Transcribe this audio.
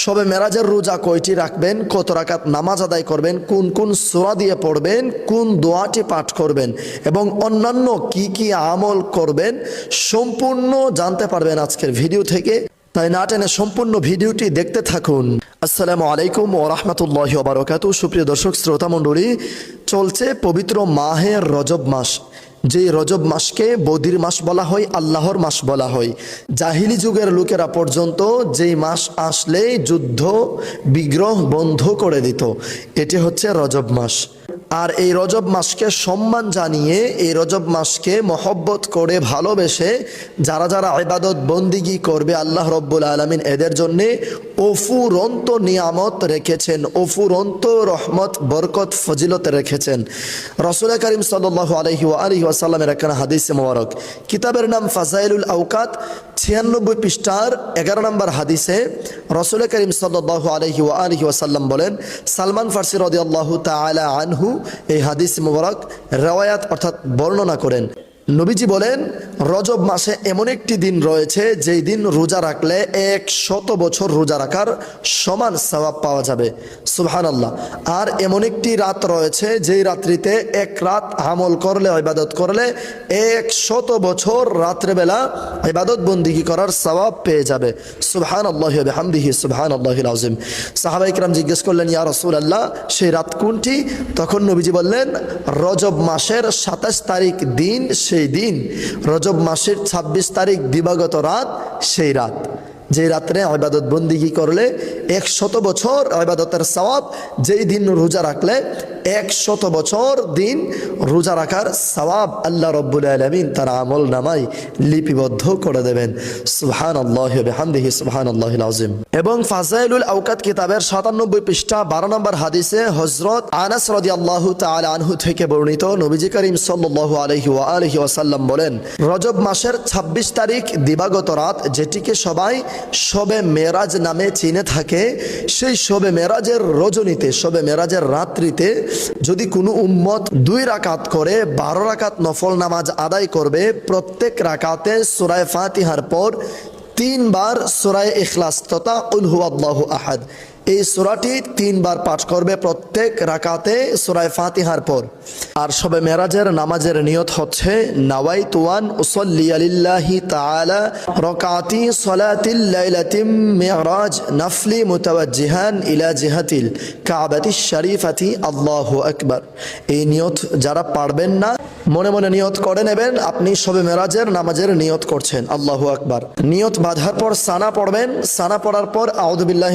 শবে মেরাজের রোজা কয়টি রাখবেন, কত রাকাত নামাজ আদায় করবেন, কোন কোন সূরা দিয়ে পড়বেন, কোন দোয়াটি পাঠ করবেন এবং অন্যান্য কি কি আমল করবেন সম্পূর্ণ জানতে পারবেন আজকের ভিডিও থেকে। তাই না টেনে সম্পূর্ণ ভিডিওটি দেখতে থাকুন। আসসালামু আলাইকুম ওয়া রাহমাতুল্লাহি ওয়া বারাকাতুহু। সুপ্রিয় দর্শক শ্রোতা মণ্ডলী, চলছে পবিত্র মাহে রজব মাস। যে রজব মাসকে বদির মাস বলা হয়, আল্লাহর মাস বলা হয়। জাহিলি যুগের লোকেরা পর্যন্ত যেই মাস আসলে যুদ্ধ বিগ্রহ বন্ধ করে দিত, এটি হচ্ছে রজব মাস। আর এই রজব মাসকে সম্মান জানিয়ে, এই রজব মাসকে মহব্বত করে ভালোবেসে যারা যারা ইবাদত বন্দিগি করবে, আল্লাহ রব্বুল আলামিন এদের জন্যে অফুরন্ত নিয়ামত রেখেছেন, অফুরন্ত রহমত বরকত ফজিলত রেখেছেন। রাসূল করিম সাল্লাল্লাহু আলাইহি ওয়াসাল্লামের একখানা হাদিসে মোবারক, কিতাবের নাম ফাজাইলুল আওকাত, 96 পৃষ্ঠার 11 নম্বর হাদিসে রাসূল করিম সাল্লাল্লাহু আলাইহি ওয়াসাল্লাম বলেন, সালমান ফারসি রাদিয়াল্লাহু তাআলা আনহু এই হাদিস মোবারক রওয়ায়াত অর্থাৎ বর্ণনা করেন। নবীজি বলেন, রজব মাসে এমন একটি দিন রয়েছে যেই দিন রোজা রাখলে 100 বছর রোজা রাখার সমান সওয়াব পাওয়া যাবে। সুবহানাল্লাহ। আর এমন একটি রাত রয়েছে যেই রাত্রিতে এক রাত আমল করলে, ইবাদত করলে 100 বছর রাত্রেবেলা ইবাদত বন্দিগি করার সওয়াব পেয়ে যাবে। সুবহানাল্লাহি ওয়া বিহামদিহি সুবহানাল্লাহিল আযীম। সাহাবায়ে কিরাম জিজ্ঞেস করলেন, ইয়া রাসূলুল্লাহ, সেই রাত কোনটি? তখন নবীজি বললেন, রজব মাসের 27 তারিখ দিন, সেই দিন রজব মাসের 26 তারিখ দিবাগত রাত, সেই রাত যে রাত্রে ইবাদত বন্দিগি করলে 100 বছর ইবাদতের সওয়াব, যেই দিন রোজা রাখলে 100 বছর দিন রোজা রাখার সওয়াব আল্লাহ রব্বুল আলামিন তার আমল নামায় লিপিবদ্ধ করে দেবেন। সুবহানাল্লাহি ওয়া বিহামদিহি সুবহানাল্লাহিল আযীম। এবং ফাজাইলুল আওকাত কিতাবের 97 পৃষ্ঠা 12 নম্বর হাদিসে হযরত আনাস রাদিয়াল্লাহু তাআলা আনহু থেকে বর্ণিত, নবীজি করিম সাল্লাল্লাহু আলাইহি ওয়াসাল্লাম বলেন, রজব মাসের 26 তারিখ দিবাগত রাত, যেটিকে সবাই শবে মেরাজ নামে চিনে থাকে, সেই শবে মেরাজের রজনীতে, শবে মেরাজের রাত্রিতে যদি কোনো উম্মত 2 রাকাত করে 12 রাকাত নফল নামাজ আদায় করবে, প্রত্যেক রাকাতে সূরা ফাতিহার পর 3 বার সূরা ইখলাস তথা কুল হুয়াল্লাহু আহাদ, এই সূরাটি 3 বার পাঠ করবে প্রত্যেক রাকাতে সূরা ফাতিহার পর। আর শবে মেরাজের নামাজের নিয়ত হচ্ছে, নাওয়াইতু আন উসাল্লি লিল্লাহি তাআলা রাকাতি সালাতিল লাইলাতিম মিরাজ নাফলি মুতাওয়াজ্জিহান ইলা জিহাতিল কাবাতিশ শরীফাতি আল্লাহু আকবার। এই নিয়ত যারা পারবেন না, মনে মনে নিয়ত করে নেবেন আপনি শবে মেরাজের নামাজের নিয়ত করছেন, আল্লাহু আকবার। নিয়ত বাঁধার পর সানা পড়বেন, সানা পড়ার পর আউযু বিল্লাহি